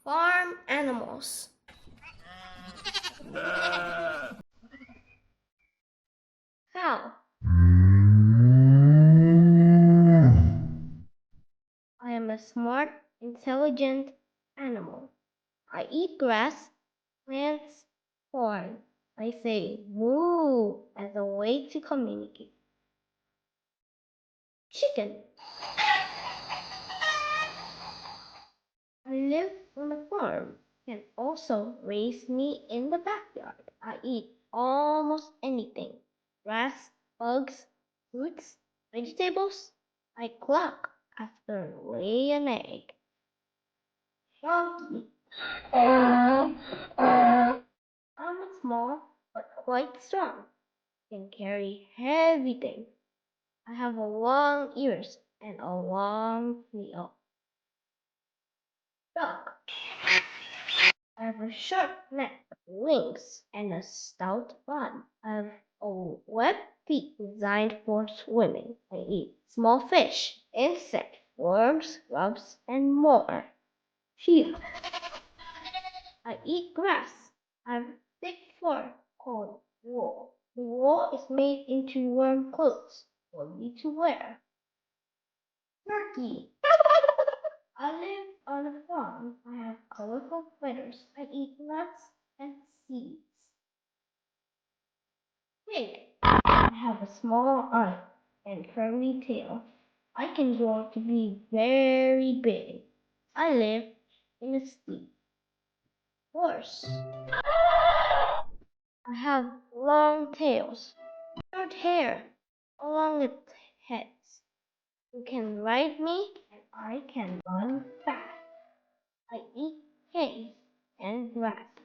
Farm animals. Cow. I am a smart, intelligent animal. I eat grass, plants, corn. I say moo as a way to communicate. Chicken. I live on a farm and also raise me in the backyard. I eat almost anything. Grass, bugs, fruits, vegetables. I cluck after lay an egg. Donkey. I'm small but quite strong. Can carry heavy things. I have long ears and a long tail. Duck. I have a short neck, wings, and a stout body. I have a webbed feet designed for swimming. I eat small fish, insects, worms, grubs, and more. Sheep. I eat grass. I have thick fur called wool. The wool is made into warm clothes for me to wear. Turkey. I live on a farm. I have colorful feathers. I eat nuts and seeds. Pig. I have a small eye and curly tail. I can grow to be very big. I live in a steep. Horse. I have long tails, short hair, along its heads. You can ride me and I can run fast. I eat hay and grass.